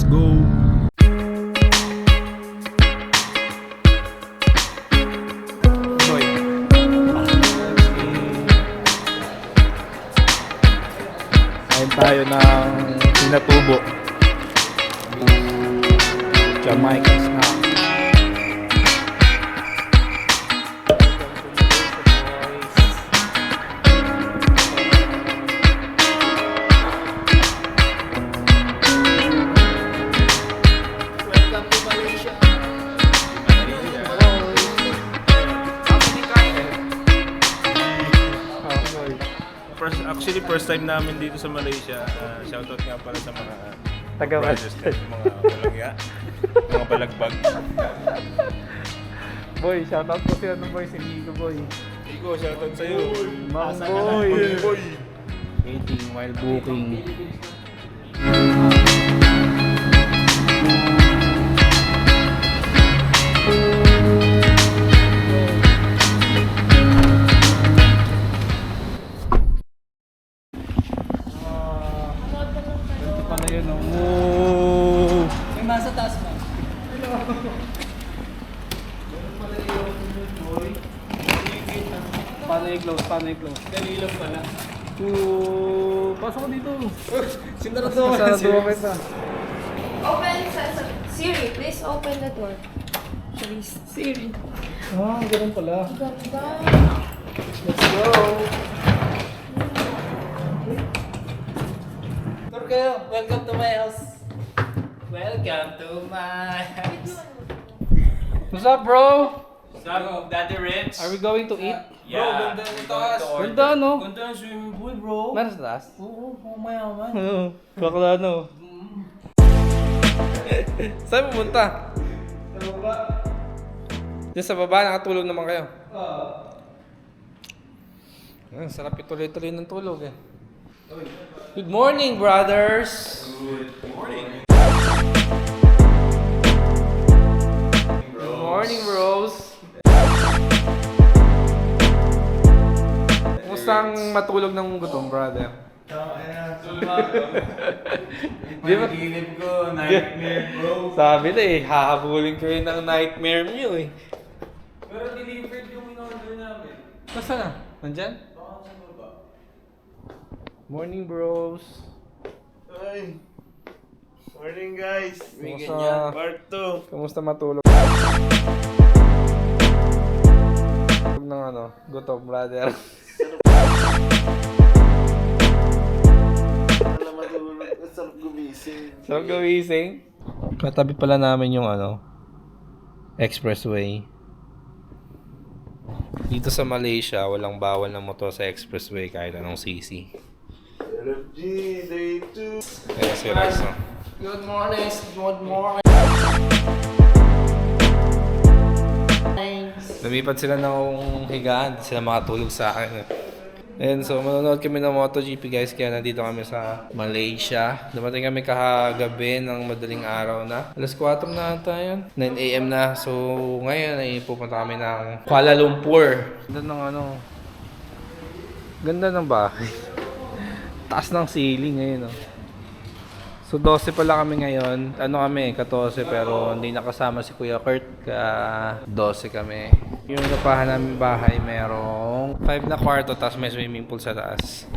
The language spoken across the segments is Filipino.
go! Boy. Kain tayo ng pinatubo. Jamaica snack. Actually, first time namin dito sa Malaysia. Shoutout nga pala sa mga Taga-Malaysia. mga balagya, mga balagbag. Boy, shoutout po sila ng boy, si Nico boy. Iko, shoutout sa'yo. Mang Asa ka na, boy. boy. Eating while booking. Ito pala yun, oh. May masa taas mo. Paano i-close? Paano i-close? Ganilong pala. Pasok ko dito. Sinarado Sarado kita. Open Siri, please open the door. Siri. Ah, ganun pala. Ganda. Let's go. Tour kayo. Welcome to my house. Welcome to my house. What's up, bro? Sago, Daddy Rich. Are we going to eat? Yeah. Bro, ganda yung taas. Ganda, no? Ganda yung swimming pool, bro. Meron sa taas? Oo, mayaman. Bakla, no? Saan pumunta? Sa baba. Diyan sa baba, nakatulog naman kayo. Oo. Sarap ituloy-tuloy ng tulog eh. Good morning, brothers! Good morning. Good morning, bros! Kumusta ang matulog ng gutom, brother? Di ba? Panaginip ko, nightmare, bro. Sabi na eh, hahabulin ko yun ng nightmare meal eh. Pero delivered yung in-order namin. Basta na? Nandyan? Morning, bros! Ay. Morning, guys. May ganyan. Part 2. Kamusta matulog? Tulog ng ano, gutom, brother. Alam matulog. Sarap gumising. So, gawising. Katabi pala namin yung ano, expressway. Dito sa Malaysia, walang bawal ng motor sa expressway kahit anong CC. LFG, day 2. Kaya si Rex, no? Good morning. Good morning. Lumipat sila ng higaan, hindi sila makatulog sa akin. And so, manonood kami ng MotoGP guys, kaya nandito kami sa Malaysia. Dumating kami kahagabi ng madaling araw na. Alas 4 na ata yun. 9 AM na. So, ngayon ay pupunta kami ng Kuala Lumpur. Ganda ng ano. Ganda ng bahay. Taas ng ceiling ngayon, no? So 12 pala kami ngayon. Ano kami, 14 pero hindi nakasama si Kuya Kurt. Kaya 12 kami. Yung napahan namin bahay merong 5 na kwarto tapos may swimming pool sa taas.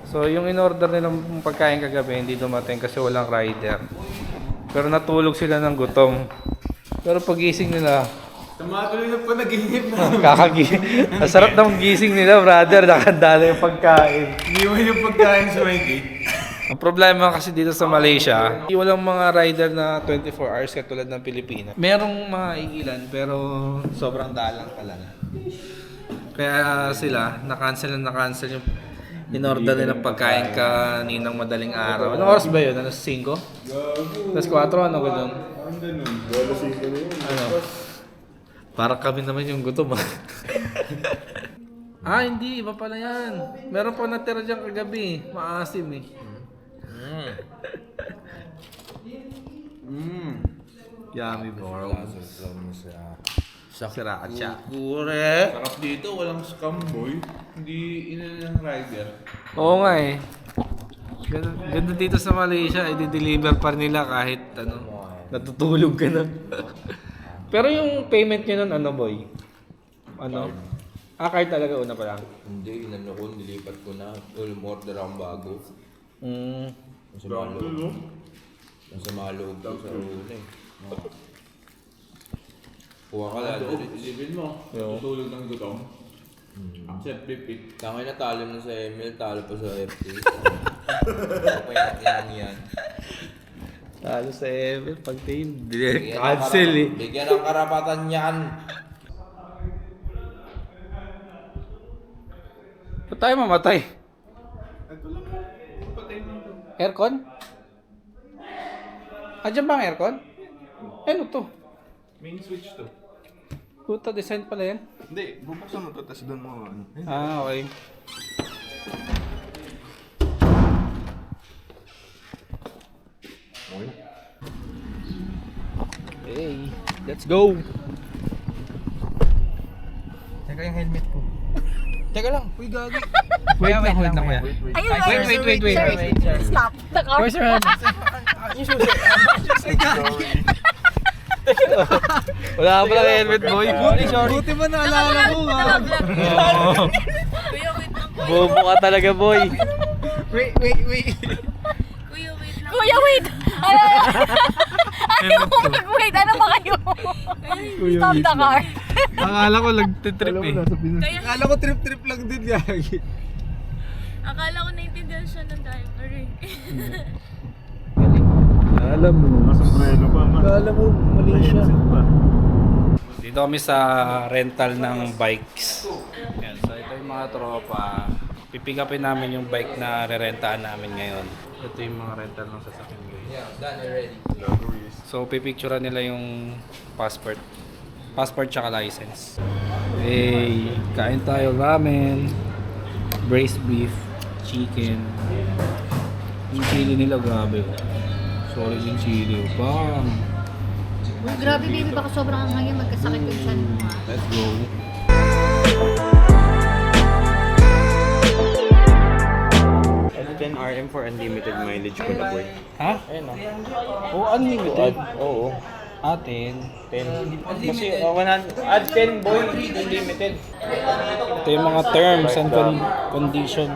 So yung in-order nilang pagkain kagabi hindi dumating kasi walang rider. Pero natulog sila ng gutom. Pero pagising nila, Tumatuloy na po naginip na. ang sarap ng gising nila, brother. Nakandala yung pagkain. Iniwan yung pagkain sa may gate. Ang problema kasi dito sa Malaysia, walang mga rider na 24 hours katulad ng Pilipinas. Merong mga ilan pero sobrang dalang talaga. Kaya sila, na-cancel yung in-order nilang pagkain kaninang madaling araw. Anong oras ba yun? Alas 5? Alas 4? Ano gano'n? Ang ganun. Wala singko na yun. Ano? Parang kami naman yung gutom ah. Ah, hindi. Iba pala yan. Meron pa natira dyan kagabi. Maasim eh. Yummy bro. Sriracha. Kure. Sarap dito, walang scam boy. Hindi ina ng rider. Oo nga eh. Ganda dito sa Malaysia, i-deliver pa nila kahit ano, natutulog ka na. Pero yung payment nyo nun, ano boy? Ano? Card talaga una pa lang. Hindi, inano ko, nilipat ko na. Order akong bago. Mm. Nasa maloob. Nasa maloob ko sa una eh. Kuha ka lang. Isipin mo, tutulog ng gutom. Accept pipit. Tangay na talo na sa ML, talo pa sa FT. Kapay yan. Talo sa Ever, pag team, cancel eh. Bigyan ng karapatan yan. Ba't tayo mamatay? Aircon? Andiyan ba ang aircon? Ano to? Main switch to. Puta, design pala yan. Hindi, bubuksan mo to, tapos doon mo ano. Okay. Hey, let's go! Teka yung helmet ko. Teka lang, uy gagi. Wait lang kuya. Ayun, Wait. Stop. The car. Where's your helmet? Wala ka pala helmet, boy. Buti ba naalala ko, ha? Oo. Kuya, wait lang. Bobo ka talaga, boy. Wait. Kuya, wait lang. Kuya, wait! Ayaw ko mag-wait. Ano ba kayo? Stop the car. Akala ko nagtitrip eh. Akala ko trip lang din gagi. Akala ko naintindihan siya ng driver eh. Alam mo. Sombrero pa man. Alam mo, Malaysia. Pa. Dito kami sa rental ng bikes. Yan, so ito yung mga tropa. Pipick upin namin yung bike na re-rentahan namin ngayon. Ito yung mga rental ng sasakyan guys. Yeah, done already. So pipicturean nila yung passport. Passport tsaka license. Hey, kain tayo ramen, braised beef, chicken. Yung chili nila grabe. Solid yung chili. Bang! Uy, grabe baby, baka sobrang hangin magkasakit yung siya mo. Let's go. F10 RM for unlimited mileage ko na boy. Ha? Ayun o. Oh, unlimited. Oo. Atin. 10. Kasi 100, add 10 boy, unlimited. Ito yung mga terms and condition.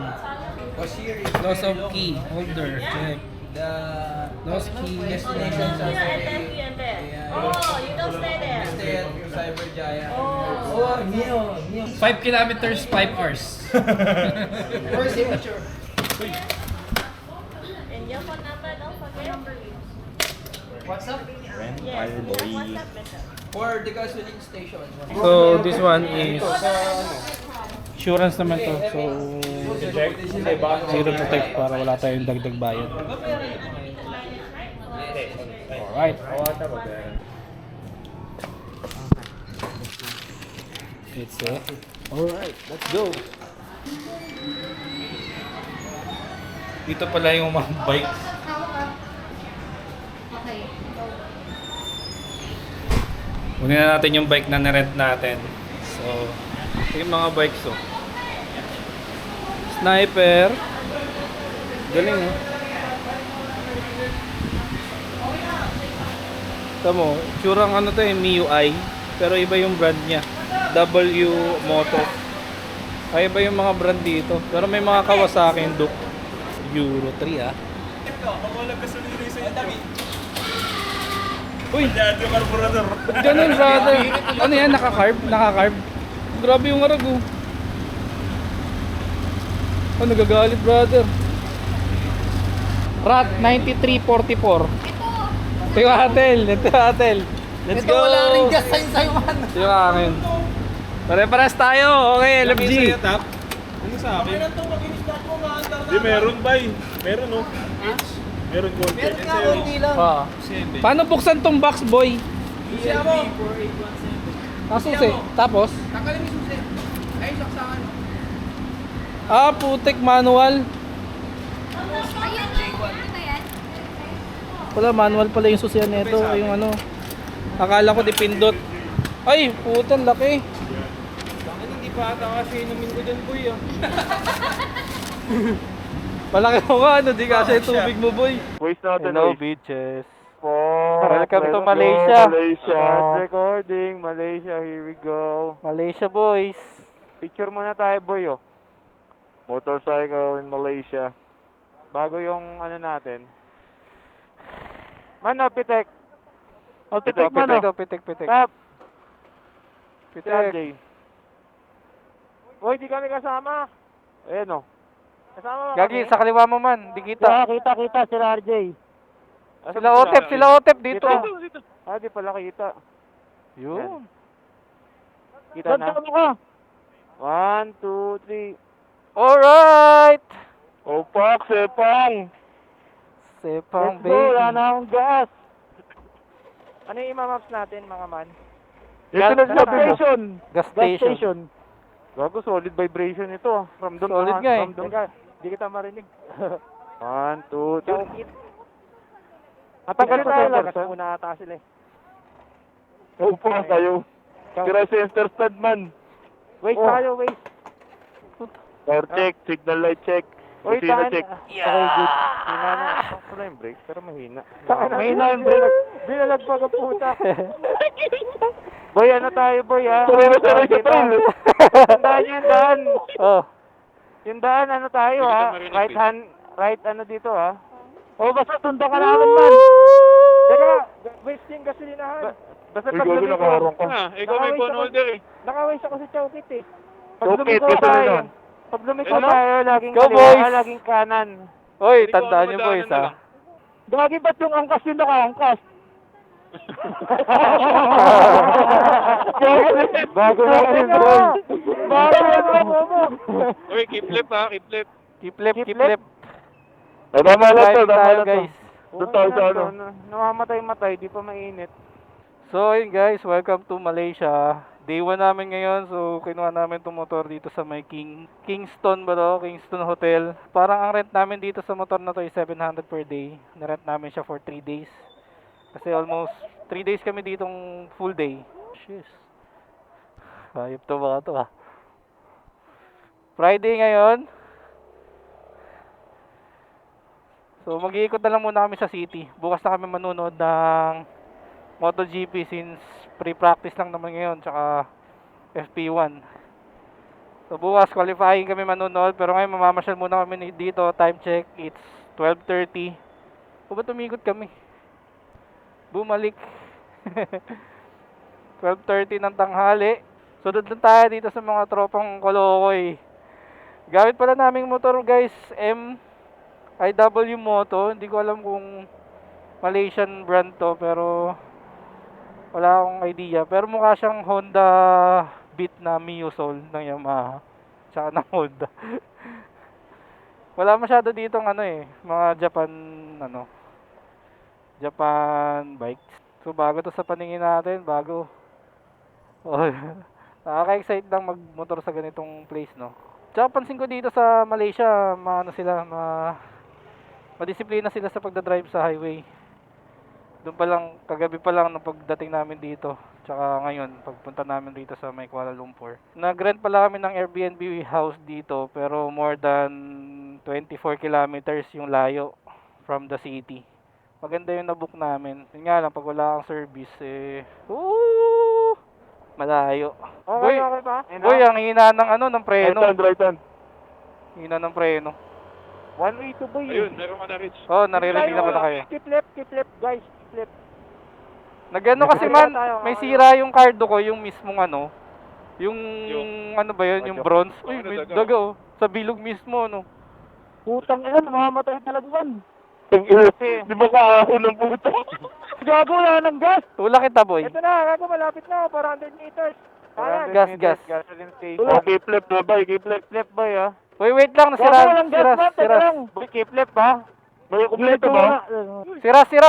Loss of key holder. Check. Lost key. Destination sa Oh, you don't stay there. Stay at Cyber Jaya. Oh. 5 kilometers, 5 hours. First signature. And your phone number, don't forget. What's up? Yes, WhatsApp message. For the gasoline station. So, this one is insurance naman to. So, zero protect para wala tayong dagdag bayad. Alright. It's it. Alright, let's go. Dito pala yung mga bikes. Okay. Kunin na natin yung bike na nirent natin. So, ito yung mga bikes oh. Sniper. Galing oh. Ito mo, tsurang ano to eh, MIUI. Pero iba yung brand niya. W Moto. Ay iba yung mga brand dito. Pero may mga Kawasaki Duke. Euro 3 ah. Walang gasolina sa inyo. Uy! Dad yung carburetor. Ganun brother. Ano yan? Naka-carb? Naka-carb? Grabe yung arag oh. Oh, nagagalit brother. RAT 9344. Ito yung atel. Ito yung atel. Let's go! Wala rin gas sign sa'yo man. Ito yung akin. Pare-pares tayo. Okay, LFG. Ano sa akin? Di meron bay. Meron no. Meron gold. Meron nga konti lang. Ah. Paano buksan tong box boy? Siya mo. Susi. Tapos? Tanggalin mo yung susi. Ayun, saksakan. Ah, putek manual. Ayan, ano ba yan? Wala, manual pala yung susian nito. Yung ano. Akala ko dipindot. Ay, putang laki. Bakit hindi pa ata kasi inumin ko dyan boy ah. Malaki mo nga, ano, di kasi yung tubig mo, boy. Voice natin, Hello, voice. bitches. Po. Welcome to Let's go, Malaysia. Malaysia. Recording, Malaysia, here we go. Malaysia, boys. Picture muna tayo, boy, oh. Motorcycle in Malaysia. Bago yung ano natin. Mano, pitek. Oh, pitek, mano. Pitik. Tap. Pitik. RJ. Uy, di kami kasama. Ayan, oh. Kasama mo Gagi, kami? sa kaliwa mo man, di kita. Kita, sila RJ. Asan Sila Otep dito. Dito. Ah, di pala kita. Yun. Kita na. ka? 1, 2, 3. Alright! Opak, sepang. Sepang, Let's go, wala baby. na akong gas. Ano yung imamaps natin, mga man? Gas- Ito na gas station. Gas Gas station. station. Gago, solid vibration ito. From doon Solid nga eh. From doon ka. Di kita marinig. 1, 2, 3. Matagal Ito tayo tayo, lang. lakas Una ata sila eh. Opak kayo. Tira center stud man. Wait tayo, wait. Power check, signal light check. Uy, Busina taan. check. Okay, good. Hina na. Wala yung brake, pero mahina. Mahina yung brake. Binalag pa ka puta. Boy, ano tayo, boy, ha? Tandaan yung daan. Oh. Yung daan, ano tayo, ha? Right hand, right ano dito, ha? Oh, basta tundo ka namin, man. Teka, waste yung gasolinahan. Basta pag lumiko. Ikaw may phone holder eh. Naka-waste ako sa Chowkit, eh. Pag Chowkit, lumiko gasolina. tayo, pag lumiko tayo, laging Go, kaliwa, boys! laging kanan. Oy, tandaan niyo, boys, ha. Gagi ba't yung angkas yung nakaangkas? Bago na rin, boy. Bago na mo. Uy, keep left, ha? Keep left. Keep left. Namalat Drive tayo, guys. Doon tayo sa ano. Namamatay-matay, di pa mainit. So, yun guys, welcome to Malaysia. Day 1 namin ngayon, so kinuha namin itong motor dito sa may Kingston ba to? Kingston Hotel. Parang ang rent namin dito sa motor na to is 700 per day. Na-rent namin siya for 3 days. Kasi almost 3 days kami ditong full day. Jeez. Hayop to ba to ha? Friday ngayon. So mag-iikot na lang muna kami sa city. Bukas na kami manonood ng MotoGP since pre-practice lang naman ngayon tsaka FP1. So bukas qualifying kami manonood pero ngayon mamamasyal muna kami dito. Time check, it's 12:30. O ba't umikot kami? Bumalik. 12:30 ng tanghali. So doon tayo dito sa mga tropang Kolokoy. Gamit pala naming motor guys, IW Moto. Hindi ko alam kung Malaysian brand to pero wala akong idea. Pero mukha siyang Honda Beat na Mio Soul ng Yamaha. Tsaka ng Honda. Wala masyado dito ng ano eh, mga Japan bikes. So bago to sa paningin natin, bago. Oh, nakaka-excite lang magmotor sa ganitong place, no. Tsaka pansin ko dito sa Malaysia, madisiplina sila sa pagdadrive sa highway. Doon pa lang, kagabi pa lang nung pagdating namin dito. Tsaka ngayon, pagpunta namin dito sa may Kuala Lumpur. Nag-rent pala kami ng Airbnb house dito, pero more than 24 kilometers yung layo from the city. Maganda yung nabook namin. Yun nga lang, pag wala kang service, malayo. Boy, ba? boy, ang hina ng preno. Right hand. Hina ng preno. One way to boy. Ayun, meron ka na Rich. Oh, naririnig naman na kayo. Keep left, guys. Keep left. Nagano kasi man, may sira yung cardo ko, yung mismong yung ano ba yun, yung bronze. Uy, may daga oh. Sa bilog mismo, no. Putang ina, mamamatay talaga yan. Di ba kaahon ng puto? Gago, wala ng gas. Tulak kita, boy. Ito na, gago, malapit na. 400 meters. Gas. Gasoline station. Oh, keep left, boy. Keep left, boy, ha. Uy, wait lang, Gago, walang gas, man. Teka lang. Boy, keep left, ha. Boy, kumpleto ba? Siras. Wala.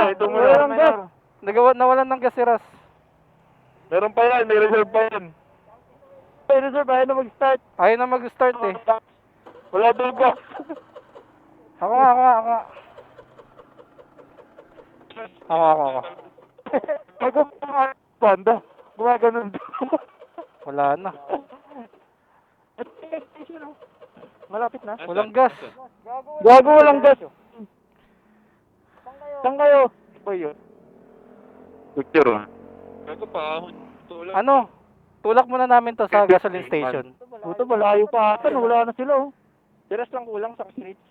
Ito mo Walang na. gas. Nawalan ng gas, siras. Meron pa yan, may reserve pa yan. May reserve, ayaw na mag-start. Ayaw na mag-start eh. Wala doon gas. Ako nga. Ako. Panda. Gumaganon. Wala na. Malapit na. Walang gas. Gago, walang gas. Saan kayo? Ba yun? Picture ah. Gago pa ahon. Ano? Tulak muna namin to sa gasoline station. Puto, malayo pa ata. Wala na sila oh. Tiras lang kulang sa streets.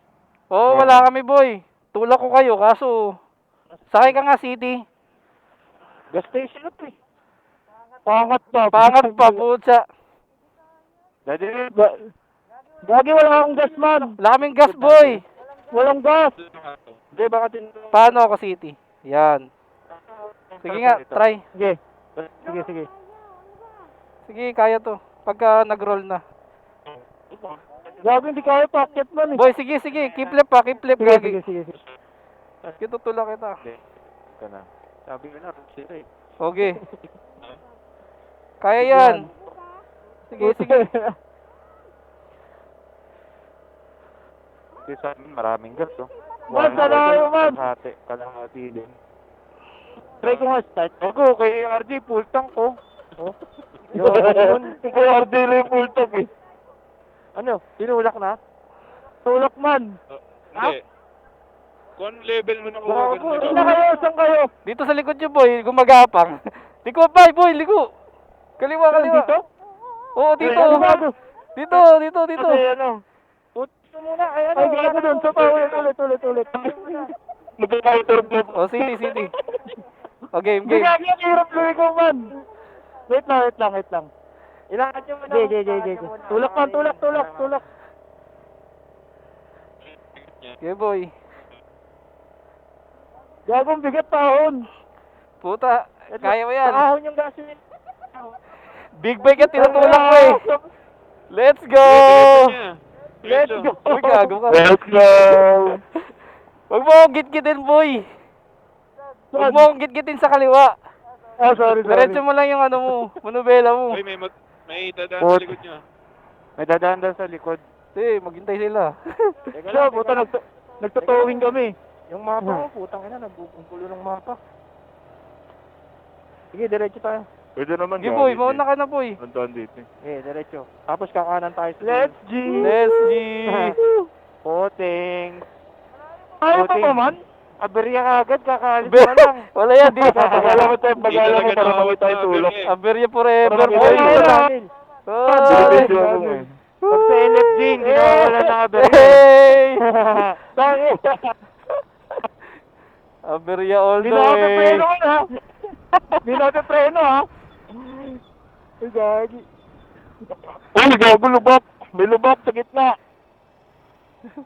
Oo, wala kami boy. Tulak ko kayo, kaso... Sakay ka nga, City. Gas station na to eh. Pangat pa. Pangat pa, putsa. Daddy, Gagi, wala akong gas man. Wala kaming gas, boy. Walang gas. Hindi, baka Paano ako, City? Yan. Sige nga, try. Sige. Sige, sige. Sige, kaya to. Pagka nag-roll na. Gago, hindi kaya packet man eh. Boy, sige, sige. Keep left pa, keep left. Sige, Gagi. sige, sige, sige. Sige, tutulak kita. Ka na. Sabi ko na, sila eh. Okay. Kaya yan. Sige, sige. Kasi sa amin, maraming gas oh. Man, talayo man! Kalahati din. Try ko nga start. Ako, kay RJ, full tank ko. Oh. Yun, kay RJ rin full tank eh. Ano? Tinulak na? Tulak man! Hindi. Kung level mo na Gago, saan kayo? Saan kayo? Dito sa likod nyo, boy. Gumagapang. Liko, boy, liko. Kaliwa, kaliwa. Dito? Oo, dito. Ano gago? Dito, dito, dito. Kasi ano? Puto muna, ay ano? Ay, gago dun. Sa pa, ulit. Nagkaka-turn blue. O, City, City. O, game, Hindi game. gagi ang hirap luwi ko man. Wait lang. Ilangat nyo muna. Sige. Tulak man, tulak. Okay, boy. Gagong bigat tahon. Puta, kaya mo yan. Tahon yung gasoline. Big bike at tinutulak mo eh. Let's go! Let's go. Uy, gago ka. Let's go. Huwag mo akong git-gitin, boy. Huwag mo akong git-gitin sa kaliwa. Oh, sorry. Diretso mo lang yung ano mo, manubela mo. Uy, may dadaan sa likod nyo. May dadaan daw sa likod. Hindi, maghintay sila. Siya, puta, nagtotowing kami. Yung mapa ko, putang ina, nagbubulo ng mapa. Sige, diretso tayo. Pwede naman. Sige, boy, mauna ka na, boy. Nandaan dito. Eh, diretso. Tapos kakanan tayo sa Let's G! Let's G! Poting! Ayaw pa pa man? Aberya ka agad, kakaalis Be- ka lang. Wala yan, di. Bagala mo tayo, bagala mo para mawit tayo tulok. Aberya forever, Para boy. mawit Oy! Pag sa LFG, hindi na wala ng aberya. Hey! Bakit? Aberya all Hindi the na ako way. preno ha. Hindi na ako preno ha. Ay, gagi. Uy, gago, lubak. May lubak sa gitna.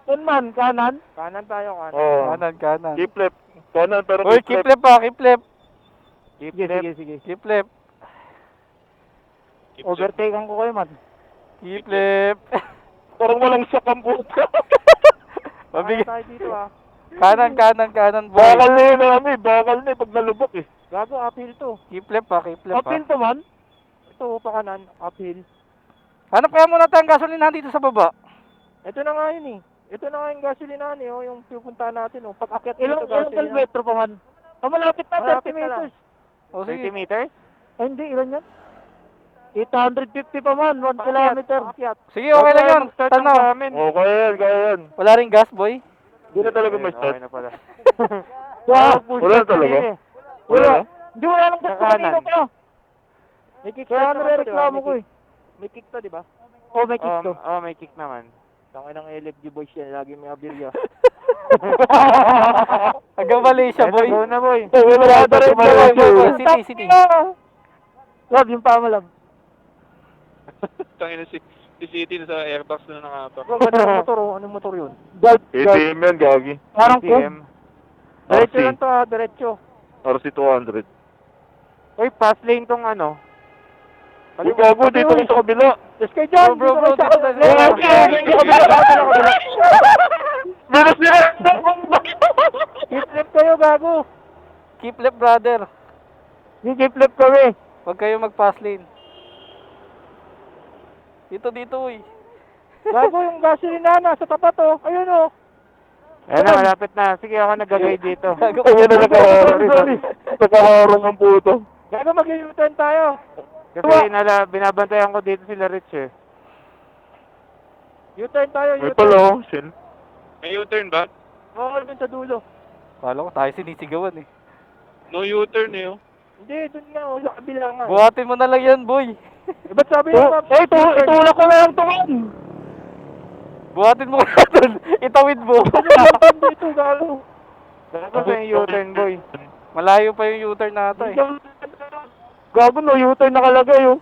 Saan man? Kanan? Kanan tayo, kanan. Oo. Kanan. Keep left. Kanan pero Uy, keep left pa, keep left. Sige. Keep left. Overtakean ko kayo, man. Keep left. Parang walang sakang puta. Mabigay. tayo dito ha. Kanan, boy. Bakal na yun namin. Bakal na pag nalubak eh. Gago, uphill to. Keep left pa, keep left pa. Uphill to man? Ito, pa kanan. Uphill. Hanap kaya muna tayong gasolinahan dito sa baba. Ito na nga yun eh. Ito na nga yung gasolinahan eh. Oh, yung pupunta natin. Oh. Pag akyat dito gasolinahan. Ilang kilometro pa man? Malapit na, 30 meters. O, sige. 30 meters? Ay, hindi. Ilan yan? 850 pa man. 1 kilometer. Sige, okay lang yun. Tanaw. Okay yan. Wala ring gas, boy. Hindi na talaga ma-start. Okay na pala. Wala na talaga? Wala? Hindi, wala nang gas kanina pa. May kick na reklamo ko eh. May kick to, di ba? Oh, may kick to. Oh, may kick naman. Tangay ng LFG boys yan. Lagi may aberya. Hanggang Malaysia, boy. Go na, boy. Wala na rin. City. Love, yung pamalab. Tangin na si City na sa airbox na nakapak. Anong motor yun? ATM yan, gagi. Parang ATM. Diretso lang to, diretso. RC200. Uy, fast lane tong ano. Uy, gago, dito lang sa kabila. Yes, kay John. Bro, dito dito lang sa kabila. Bilis nila! Keep left kayo, gago. Keep left, brother. Keep left kami. Huwag kayo mag-pass lane. Dito, uy. Gago yung gasolina na sa tapat oh. Ayun oh. Ayun na, malapit na. Sige, ako nag-guide dito. Gago. Ayun na, nakaharong. Nakaharong ang puto. Gago, mag-u-turn tayo. Kasi binabantayan ko dito sila Rich eh. U-turn tayo, May U-turn. pala oh, Shell. May U-turn ba? Oo, dun sa dulo. Kala ko tayo sinisigawan eh. No U-turn eh oh. Hindi, dun nga, sa kabila nga. Buhatin mo na lang yan, boy. Eh, ba't sabi niyo, Pops? Itulak ko na lang tuwan! Buhatin mo kaya dun. Itawid mo. Dito, galo. Gago sa yung U-turn, boy. Malayo pa yung U-turn nata eh. Gago, no, U-turn nakalagay, oh.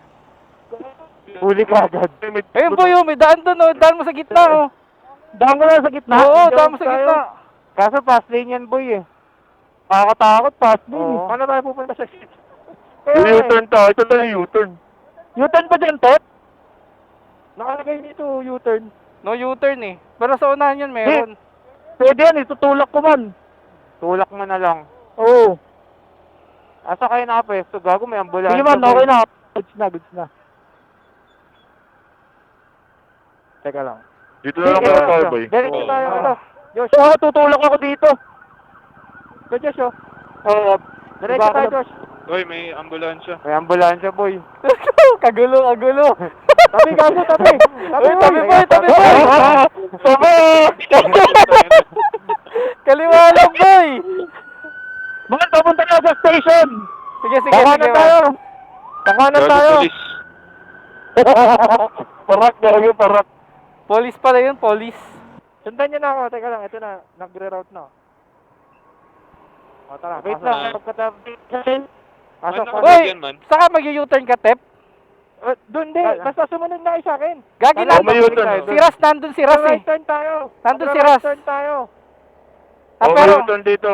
Huli ka agad. Ayun boy, oh, may daan dun, oh. Daan mo sa gitna, oh. Daan ko lang sa gitna. Oo, Hindi daan mo sa tayo. gitna. Kaso fast lane yan, boy, eh. Nakakatakot, fast lane. Paano tayo pupunta sa shit? May U-turn tayo. Ito tayo U-turn. U-turn pa dyan, Tot? Nakalagay dito, U-turn. No U-turn eh. Pero sa unahan yan meron. Pwede yan, itutulak ko man. Tulak mo na lang. Oo. Asa kayo nakapwesto? Gago, may ambulansya. Sige man, okay na. Goods na. Teka lang. Dito na lang tayo, boy. Diretso tayo. Ito. Josh, tutulak ako dito. Ito, Josh, oh. Oo. Diretso tayo, Josh. Uy, may ambulansya. May ambulansya, boy. Kagulo. Tabi, gago, tabi. Uy, tabi boy. Tabi! Kaliwa lang boy. Bakit papunta na sa station? Sige. Takanan tayo. Takanan tayo. Police. Parak. Police pala yun, police. Sundan niyo na ako. Teka lang, ito na. Nagre-route na. O, tara. Wait lang. Pagkatabi. Pasok. Ano? Uy, yan, man. saka mag-U-turn ka, Tep? Doon din. Basta sumunod na kayo sa akin. Gagi Tara, nandun. may U-turn. Si Ras nandun si Ras eh. Right turn tayo. Nandun si Right Ras. turn tayo. Ah, Oh, may pero... U-turn dito.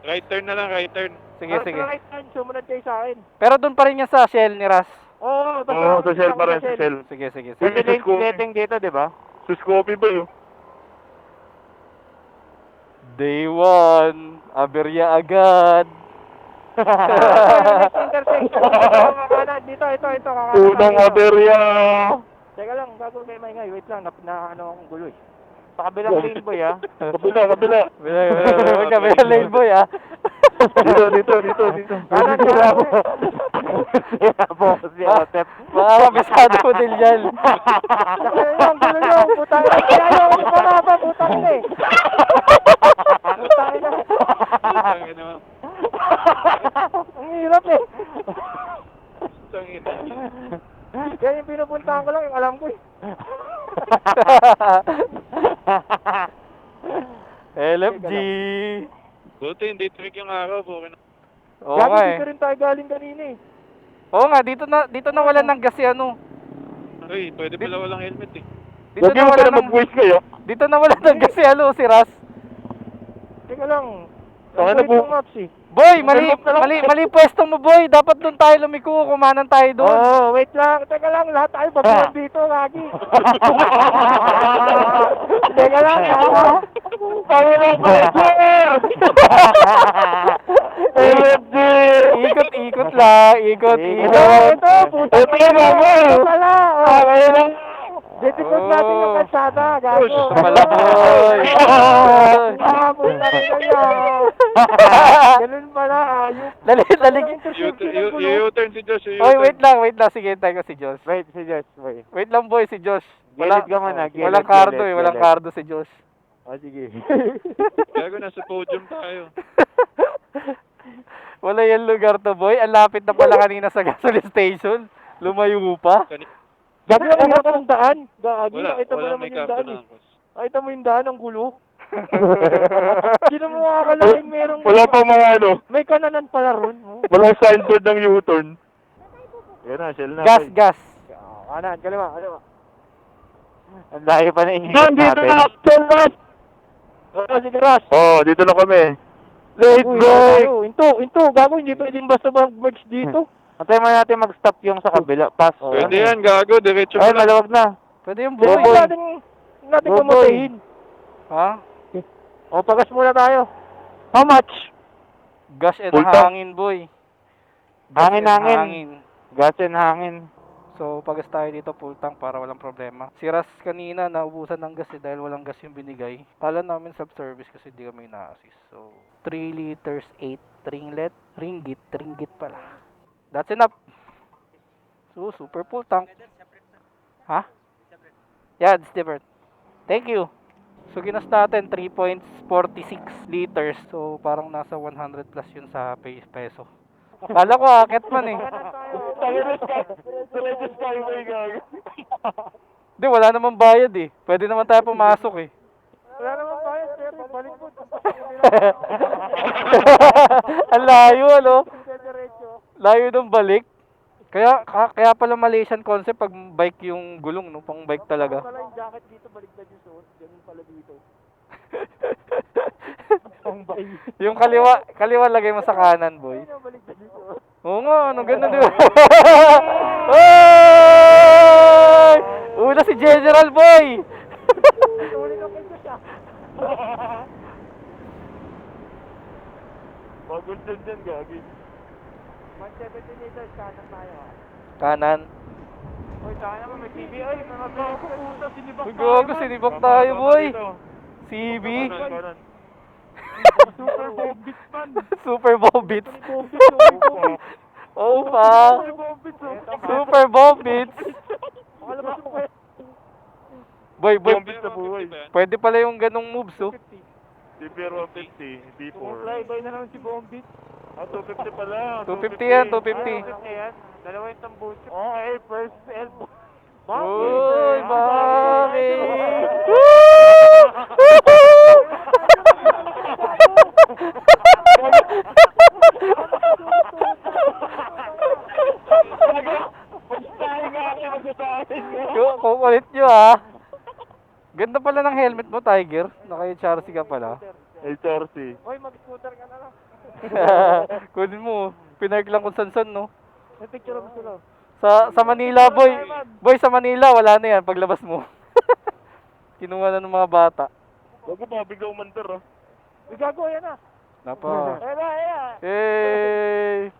Right turn na lang, right turn. Sige. Right turn. Sumunod kayo sa akin. Pero doon pa rin yan sa Shell ni Ras. Oo, Oo, sa Shell pa rin, sa Shell. Sige. Pwede lane setting dito, di ba? Sus coffee ba yun? Day 1. Aberya agad. Next intersection. Dito, ito. Kakanan Unang tayo. aberya. Teka lang, bago may maingay. Wait lang, ano akong gulo eh. Sa kabilang lane, boy, ha? Kabila. Huwag ka, may lane boy ah. Dito. Kanan tayo. Boss, Tep. Mga kabisado mo din yan. Ang gulo yung putang ina. Kaya yung kumapa, putang ina eh. Putang ina. Tangin naman. Ang hirap eh. Tangin. Kaya yung pinupuntahan ko lang, yung alam ko eh. LFG. Buti, hindi trick yung araw. Okay na. Oo Gago, nga dito eh. rin tayo galing kanina eh. Oo nga, dito na wala ng gas si ano. Uy, pwede pala walang helmet eh. Dito Huwag na yung wala pala ng... mag-voice kayo. Dito na wala ng gas si ano, si Ras. Teka lang. Taka na Ang po. kulit ng maps eh. Boy, mali pwesto mo boy. Dapat doon tayo lumiko, kumanan tayo doon. Oo, wait lang. Teka lang, lahat tayo babuhan dito, lagi. Teka lang, LFG! Ikot lang, ikot. Ito, puta. Ito yung mama. Pala. Okay lang. Ditikot natin yung kalsada, gago. Ito pala boy. Ah, puta rin yan. Ganun pala. Dali. U-turn si Josh. Oy, wait lang. Sige, tayo si Josh. Wait, si Josh, boy. Wait lang boy, si Josh. Gilid ka muna, gilid, Walang kardo gilid, walang gilid. kardo si Josh. O, sige. Gago, nasa podium tayo. Wala yung lugar to boy. Ang lapit na pala kanina sa gasoline station. Lumayo pa. Gabi ang hirap ng daan. Gagi, Wala, nakita mo wala naman may yung kanto daan na eh. angkos. Nakita mo yung daan, ang gulo. Sino mo makakalaking merong... Wala pa mga ano. May kananan pala ron. Walang signboard ng U-turn. Yan na, Shell na. Gas. Kanan, kaliwa. Ang layo pa na inisip Doon, dito natin. na! Shell na! Oo, sige, Ross. Oh, dito na kami. Let's Uy, go! Into, gago, hindi pwedeng basta mag-merge dito. Antay mo natin mag-stop yung sa kabila. Pass. Pwede yan, gago. Diretso Ay, mo lang. malawag na. Pwede yung Boy. boy. Natin Boy. kumutahin. Ha? O, pagas muna tayo. How much? Gas and Full tank. hangin boy. Hangin, and hangin. Gas and hangin. So, pagas tayo dito full tank para walang problema. Si Ras kanina naubusan ng gas dahil walang gas yung binigay. Kala namin sub-service kasi di kami na-assist. So, 3 liters, 8 ringgit pala. That's enough. So, super full tank. Ha? Yeah, it's different. Thank you. So, ginas natin 3.46 liters. So, parang nasa 100 plus yun sa peso. Kala ko akit man eh. Skyway gag. Hindi, wala namang bayad eh. Pwede naman tayo pumasok eh. Wala naman bayad, pero balik mo. Ang layo, ano? Diretso. Layo ng balik. Kaya pala Malaysian concept pag bike yung gulong, no? Pang bike talaga. Pala yung jacket dito, baliktad yung suot. Ganun pala dito. Ang bay. Yung kaliwa lagay mo sa kanan, boy. Ayun, baliktad yung suot. Oo nga, ano ganun di ba? Oy! Una si General Boy! Tuloy na kayo siya. Bagol dyan, gagi. 170 meters, kanan tayo ah. Kanan. Uy, tayo naman may TV. Ay, mga gago puta, sinibak Uy, gago, sinibak tayo, boy. CB. Kanan. Super bombit man. Super Bombits. Bombit, super bombit. Oh, pa. Super bombit, oh. Super Bombits. Makalabas mo kayo. Boy, Bombit na buhay. pwede pala yung ganong moves, oh. DPR 150, D4. Flyby na naman si Bombit. Ah, 250 pala. 250 yan, 250. 250 yan. Dalawa yung tambucho. Okay, first elbow. Uy, bakit? Kukulit nyo ah. Ganda pala ng helmet mo, Tiger. Naka-HRC ka pala. HRC. Hoy, mag-scooter ka na lang. Kunin mo. Pinark lang kung san-san, no? May picture mo sila. Sa Manila, boy. Boy, sa Manila, wala na yan paglabas mo. Kinuha na ng mga bata. Bago pa, bigla umantar, oh. Gago, yan ah. Napa. Ayan na, ayan. Hey!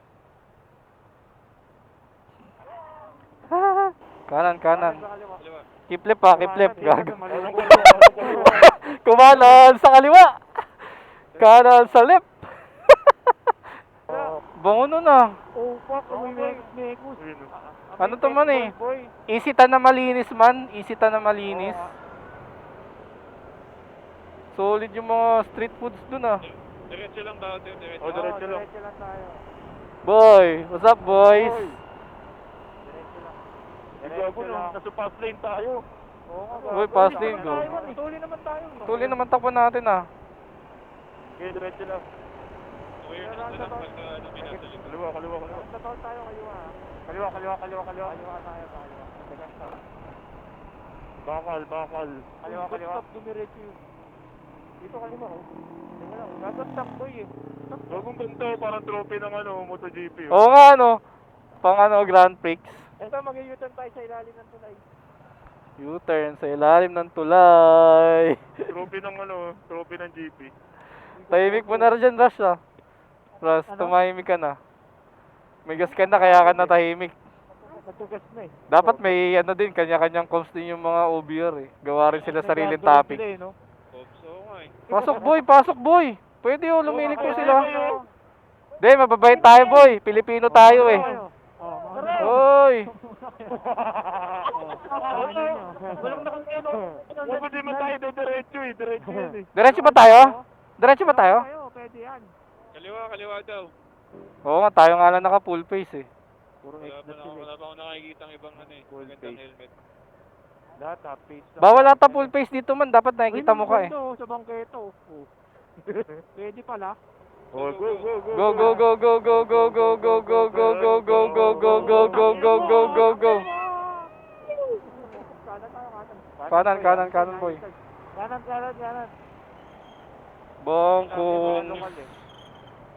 Kanan, kanan. Kiplip pa, kiplip. Gago. Kumanan sa kaliwa. Kanan sa left. Bango nun ah. Oh, fuck. May mekus. Ano to man eh? Isitan na malinis man. Isitan na malinis. Solid yung mga street foods dun ah. Diretso lang daw, diretso. Oh, diretso lang tayo. Boy, what's up boys? Gago na, nasa fast lane tayo. Oo nga. Uy, fast lane, go. Tuloy naman tayo. Tuloy naman takpan natin ah. Okay, diretso lang. Weird na lang pag ano, minasalit. Kaliwa. Tatawag tayo kaliwa. Kaliwa tayo, kaliwa. Bakal. Kaliwa. Stop, dumiretso yun. Dito kaliwa, oh. Tingnan lang, dapat stop boy eh. Bagong ganito, parang trophy ng ano, MotoGP. Oo nga ano. Pang ano, Grand Prix. Ito, mag-u-turn tayo sa ilalim ng tulay. U-turn sa ilalim ng tulay. Trophy ng GP. Tahimik mo na rin dyan, Rush ah. Rush, tumahimik ka na. May gas ka na, kaya ka na tahimik. Natugas na eh. Dapat may ano din, kanya-kanyang comms din yung mga OBR eh. Gawa rin sila sariling topic. Pasok boy! Pwede oh, lumilik po sila. Hindi, mababait tayo boy. Pilipino tayo eh. Hoy! Walang nakangano. Huwag di man tayo diretso eh. Diretso yan eh. Diretso ba tayo? Diretso ba tayo? Pwede yan. Kaliwa daw. Oo nga, tayo nga lang naka full face eh. Puro Wala X na sila. pa ako nakikita ng ibang ano eh. Magandang helmet. Lahat half face lang. Bawal ata full face dito man, dapat nakikita mo ka eh. Ito, sa bangketo. Pwede pala. Go go go go go go go go go go go go go go go go go go go go. Kanan boy. Kanan. Bangkong.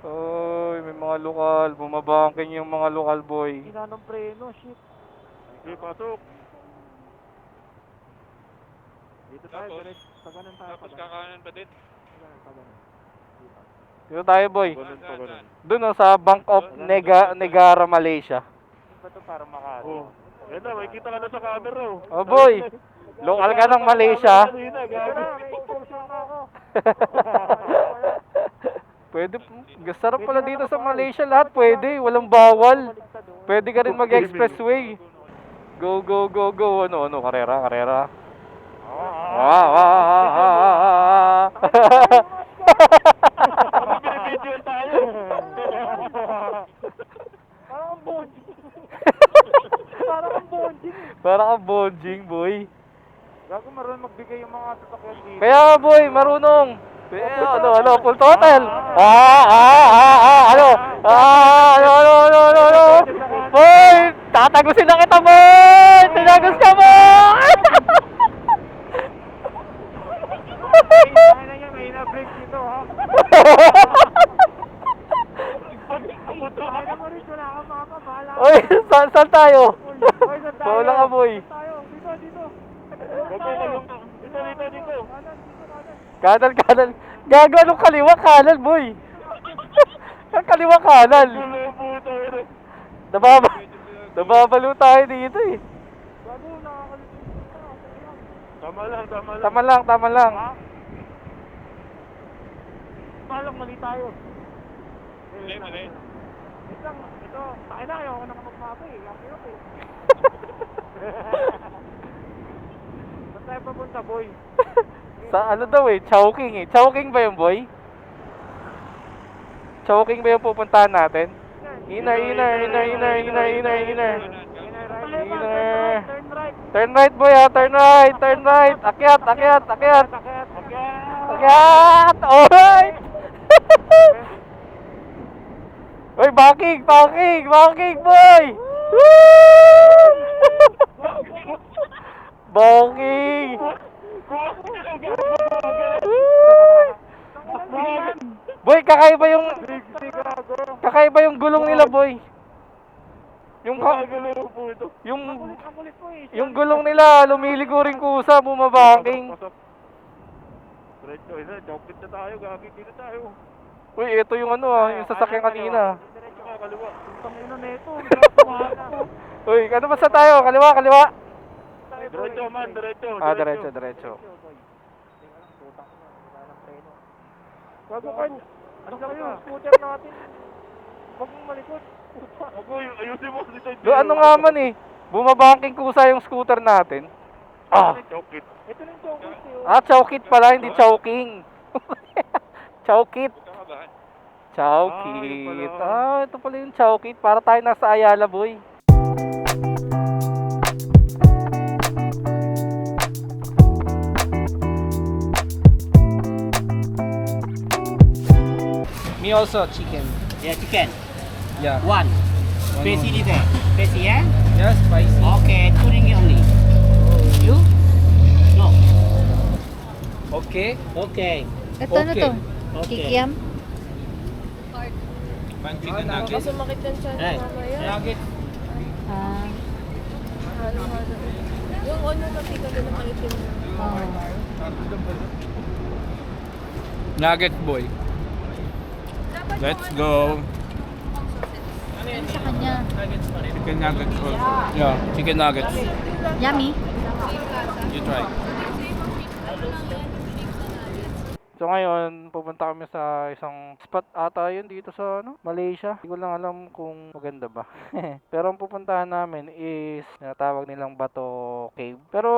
Oy, may mga lokal, bumabangking yung mga lokal boy. Hinanong preno, shit. Sige, pasok. Dito tayo, Tapos? diretso. Paganan tayo. Tapos kakanan pa din. Dito tayo boy. Saan? Doon sa Bank of Negara, Malaysia. Ito para makano. Oh. Yan na, may kita ka na sa camera oh. Oh boy, lokal ka ng Malaysia. Pwede, sarap pala dito sa Malaysia, lahat pwede, walang bawal. Pwede ka rin mag-expressway. Go, ano, karera. Binibidyo tayo. Parang ang bonding. Parang ang bonding. Parang ang bonjing, boy. Gago marunong magbigay yung mga sasakyan dito. Kaya, boy, marunong. Ano, full total. Ano. Boy, tatagusin na kita, boy. Tinagos ka, boy. Kaya na niya, may na-break dito, ha? Kaya mo rin, wala kang makabahala. Oy, saan tayo? Oy, saan tayo? Wala ka, boy. Saan tayo? Dito. Dito. Kanan. Gago, anong kaliwa, kanan, boy. Ang kaliwa, kanan. Nababalo tayo dito, eh. Gago, nakakalimutan. Tama lang. Malak, mali tayo. Mali. Ito. Tayo na, ayaw ko na magmapa eh. Ang hirap eh. Saan tayo papunta, boy? Sa ano daw eh, Chowking eh. Chowking ba yung boy? Chowking ba yung pupuntahan natin? Inner. Turn right, boy, ha. Turn right. Akyat. Alright. Oy, backing, boy. Woo! Backing. Boy, kakaiba yung gulong nila, boy. Yung gulong nila, lumiligo rin kusa, bumabaking. Diretso, chocolate na tayo, gagawin dito tayo. Uy, ito yung ano yung sasakyan kanina. Diretso ka, kaliwa. Tangina na ito, Uy, ano ba sa tayo? Kaliwa. Diretso man, diretso. Diretso. Gago ka. Ano kayo? Scooter natin. Huwag mong malikot. Ako, ayusin mo dito. Ano nga man eh. Bumabanking kusa yung scooter natin. Chocolate. Ito na yung chocolate eh. Chowkit pala, hindi chowking. Chowkit. Chowkit. Ito pala yung chowkit. Para tayo nasa Ayala, boy. Me also chicken. Yeah, chicken. Yeah. One. Spicy little. Spicy, yeah? Yeah, spicy. Okay, 2 ringgit only. You? No. Okay. Okay. Ito ano Okay. to? Okay. Kikiam? One chicken nugget. Hey. Nugget. Ah. Yung ano na tika din ang itim. Oh. Nugget boy. Let's go. Ano sa kanya? Chicken nuggets also. Yeah, chicken nuggets. Yummy. You try. So ngayon, pupunta kami sa isang spot ata yun dito sa Malaysia. Hindi ko lang alam kung maganda ba. Pero ang pupuntahan namin is tinatawag nilang Bato Cave. Pero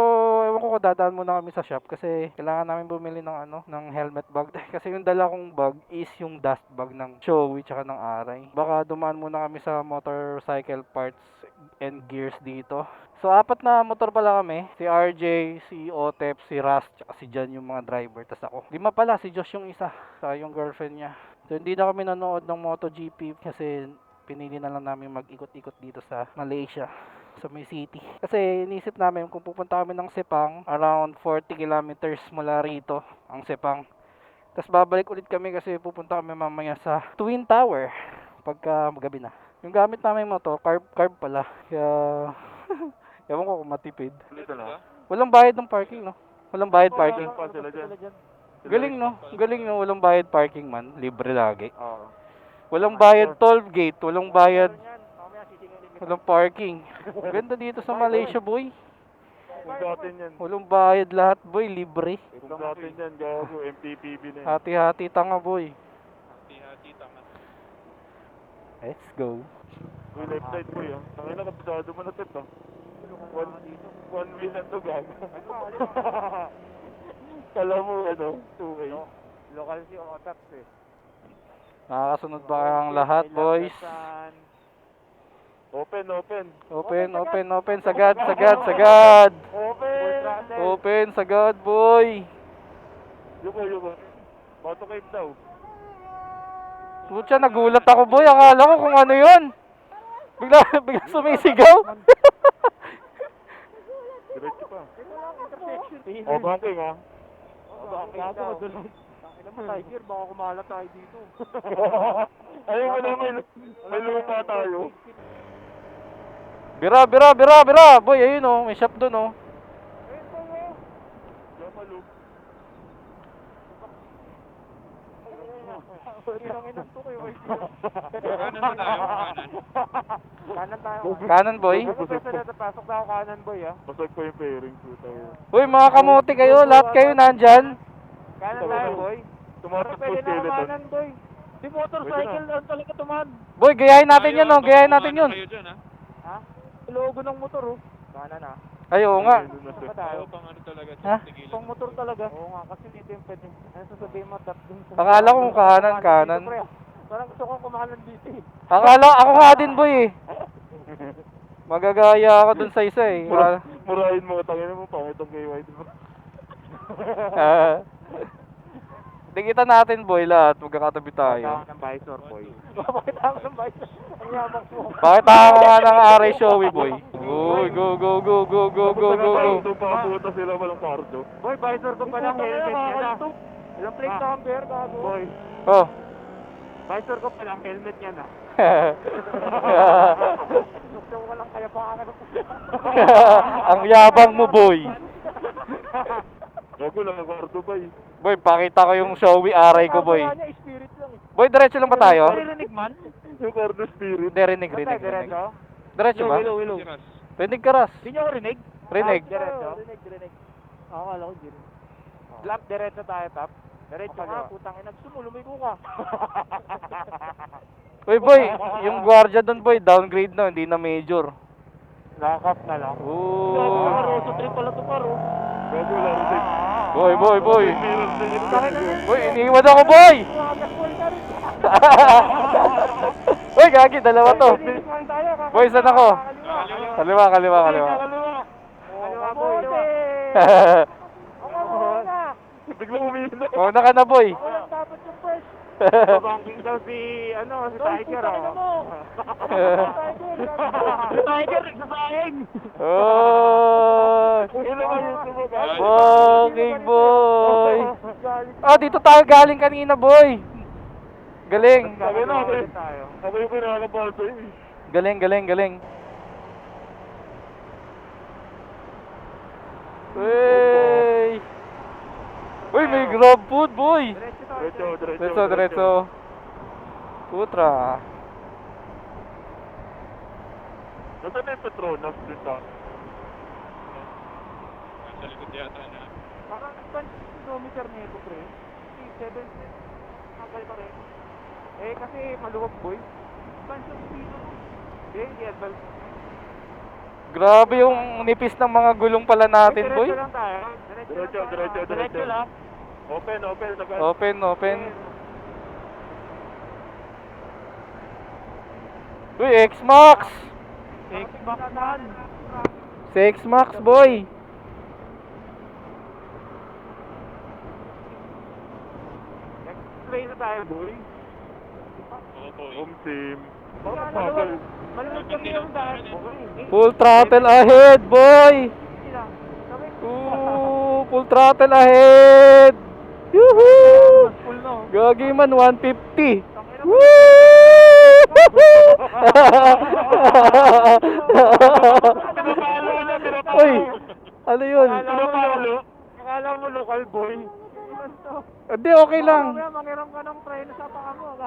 ewan ko dadaan muna kami sa shop kasi kailangan namin bumili ng ng helmet bag. Kasi yung dala kong bag is yung dust bag ng Shoei tsaka ng Arai. Baka dumaan muna kami sa motorcycle parts and gears dito. So, 4 na motor pala kami. Si RJ, si Otep, si Ras, tsaka si Jan yung mga driver. Tas ako. 5 pala, si Josh yung isa. Sa yung girlfriend niya. So, hindi na kami nanood ng MotoGP kasi pinili na lang namin mag-ikot-ikot dito sa Malaysia. Sa may city. Kasi inisip namin kung pupunta kami ng Sepang, around 40 kilometers mula rito, ang Sepang. Tapos babalik ulit kami kasi pupunta kami mamaya sa Twin Tower. Pagka magabi na. Yung gamit namin motor, carb pala. Kaya... ewan ko kung matipid. Dito na. Walang bayad ng parking, no? Walang bayad parking. Pa sila dyan. Galing, no? Galing, no? Walang bayad parking, man. Libre lagi. Oo. Walang bayad toll gate. Walang bayad. Walang parking. Ganda dito sa Malaysia, boy. Kung datin yan. Walang bayad lahat, boy. Libre. Kung datin yan, gago, MTPB na yan. Hati-hati tanga, boy. Let's go. Uy, left side mo yan. Tangina, kabisado mo na tip, ah. One wheel na to, gago. Kala mo, ano, two-way. Local si Otax eh. Nakakasunod ba kayang lahat, boys? Open. Open. Sagad. Open! Open, sagad, boy. Yuko. Auto cave daw. Putya, nagulat ako, boy. Akala ko kung ano yun. Bigla sumisigaw. Diretso pa. O, banking ha? O, banking daw. Pakita mo, Tiger, baka kumalat tayo dito. Ayun mo na, may lupa tayo. Bira. Boy, ayun oh. May shop dun oh. Kanan, boy. Pasok na ako kanan, boy, ha? Pasok ko yung pairing ko tayo. Uy, mga kamote kayo. Lahat kayo nandyan. Kanan tayo, boy. Tumatak po skeleton. Kanan, boy. Di motorcycle lang talaga tuman. Boy, gayahin natin yun oh. Gayahin natin yun. Ha? Logo ng motor, oh. Kanan, ha? Ay, oo nga. Ano tayo? Pang ano talaga, Ha? tigilan. Pang motor talaga. Oo nga, kasi dito yung pwede. Ano sasabihin mo, tap dun sa... Akala ko kanan. Dito, pre. Parang gusto kong kumanan dito, eh. Akala, ako nga din, boy eh. Magagaya ako dun sa isa eh. Murahin mo, tangin mo, pangit ang gay white mo. Tingita natin, boy, lahat. Magkakatabi tayo. ng visor, boy. Pakita ako ng visor. Ang yamak mo. Pakita ka nga ng RA Showy, boy. Uy, go. Pabuta sila walang pardo. Boy, visor ko pa lang, helmet niya na. Ilang plate number, gago. Boy, Oh. visor ko pa lang, helmet niya na. Gusto ko lang kaya pa ka. Ang yabang mo, boy. Gago lang, pardo, boy. Boy, pakita ko yung Showy RA ko, boy. Wala niya, spirit lang. Boy, diretso lang ba tayo? Narinig man? Yung pardo spirit. Hindi, rinig. Diretso ba? Willow. Rinig ka, Ras. Hindi niyo ako rinig? Rinig. Diretso? Rinig. Ako, alam ko, rinig. Lap, diretso tayo, tap. Diretso nga, putang ina. Gusto mo, lumiko ka. Uy, boy, yung gwardiya doon, boy, downgrade na, hindi na major. Nakakap na lang. Ooh. Roso trip pala to, paro. Gago, laro din. Boy. Boy, iniwan ako, boy! Uy, gagi, dalawa to. Boy, saan ako? Kaliwa. Kaliwa, boy. Biglang umiinom. Mauna ka na, boy. Dapat yung first. Banking daw si Tiger, oh. Si Tiger, nagsasayang. Oh! Walking, boy! Ah, dito tayo galing kanina, boy! Galing! Sabi na, sabi yung pinakabal sa'yo, eh. Galing. Uy! Uy, may grab food, boy! Diretso. Putra. Nasaan na yung Petronas dun sa? Sa likod yata na. Parang 20 kilometer na ito, pre. 7, hanggal pa rin. Eh, kasi maluwag, boy. Expansion dito. Hindi, advance. Grabe yung nipis ng mga gulong pala natin, boy. Diretso lang tayo. Diretso lang. Open. Open. Uy, X-Max! Xbox man. Si X-Max, boy! Explain na tayo, boy. Home team. Maluwag kami yung dahil. Full throttle ahead, boy! Full throttle ahead! Yuhuu! Gagi man, 150! Woo! Uy! Ano yun? Akala mo local boy. Hindi, okay lang. Mangiram ka ng preno sa paka mo.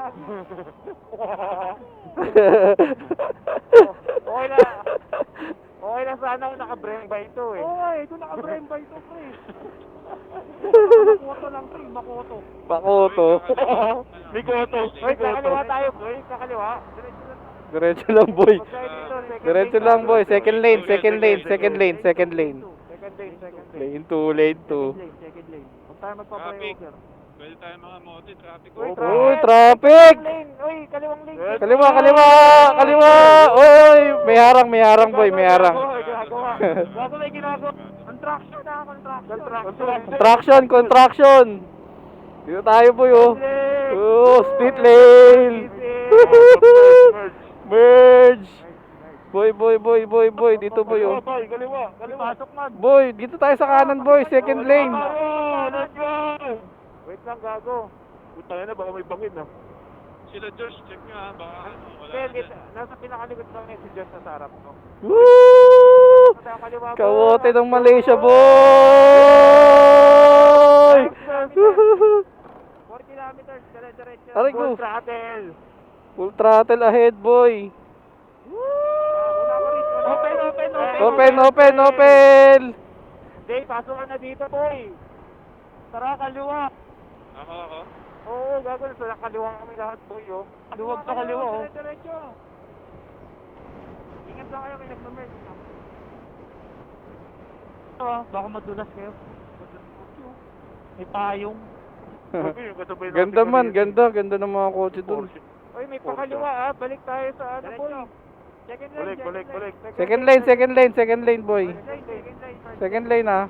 Okay na sana kung naka-brand by ito eh. Oo eh, kung naka-brand by ito, pre. Makoto lang, pre. Makoto. Pakoto. Mikoto. Wait, kakaliwa tayo, boy. Kakaliwa. Diretso lang, boy. Second Diretso lang, boy. Second lane. Second lane. Lane 2, lane 2. Second lane. Lane 2. Second lane. tayo magpa-flyover. Pwede tayo mga mote, traffic. Uy, traffic! Uy, kaliwang lane. Kaliwa, kaliwa! Kaliwa! Uy! May harang boy, may harang. Gagawa. Bago may ginagawa. Contraction na, contraction. Contraction! Dito tayo boy, oh. Oh, split lane! Merge! Boy, dito boy, oh. Kaliwa. Pasok man. Boy, dito tayo sa kanan boy, second lane. Let's go! Wait lang, gago. Puta na, baka may bangin na. Sila George, check nyo ha, baka wala Kaya, na dyan. nasa pinakalikod lang yung si Jess na sarap, no? Woo! Sa kaliwa po. Kawote ng Malaysia, boy! 4 kilometers, dire-diretso. Aray ko. Full throttle. Full throttle ahead, boy. Open! Hindi, pasok ka na dito, boy. Tara, kaliwa. Ako. Oo, gagawin. So, kaliwa kami lahat, boy, oh. Luwag sa kaliwa, oh. Diretso. Ingat lang kayo, may nagmamerge. Baka madulas kayo. May payong. Ganda ng mga kotse dun. Oy, may pakaliwa, ah. Balik tayo sa ano, boy. Second lane. Second lane, boy. Second lane, ah.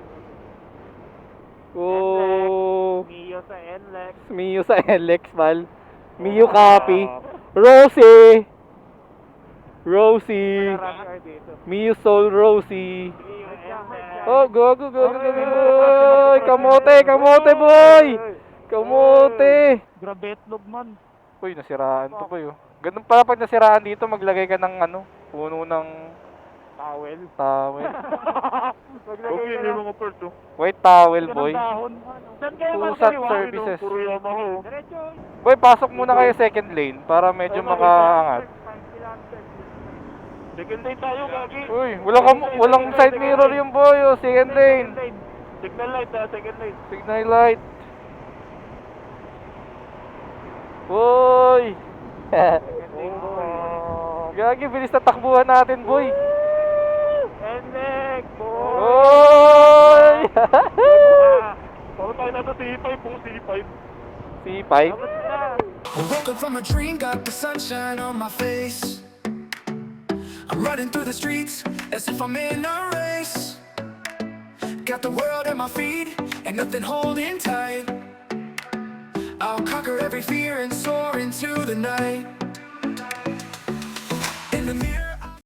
Oh, Mio sa NLEX. Mio sa LX, pal. Mio copy. Rosie. Marami kayo dito. Mio Soul Rosie. Mio NLEX. Oh, go. Kamote, boy. Kamote. Grabe itlog man. Uy, nasiraan to, boy, oh. Ganun pala pag nasiraan dito, maglagay ka ng puno ng Towel. towel. Okay, yung mga part, oh. White towel, boy. Saan kayo Pusat magkaliwa? services. Puro Yamaha, oh. Diretso. Boy, pasok muna kayo second lane para medyo makaangat. Second lane tayo, gagi. Uy, walang side mirror yung boy, oh. Second lane. Signal light, ah. Second lane. Signal light. Boy! Gagi, bilis na takbuhan natin, boy. NLEX, boy. Boy! Puro tayo na sa C5, po C5. C5? Tapos na. I woke up from a dream, got the sunshine on my face. I'm running through the streets as if I'm in a race. Got the world at my feet and nothing holding tight. I'll conquer every fear and soar into the night. In the mirror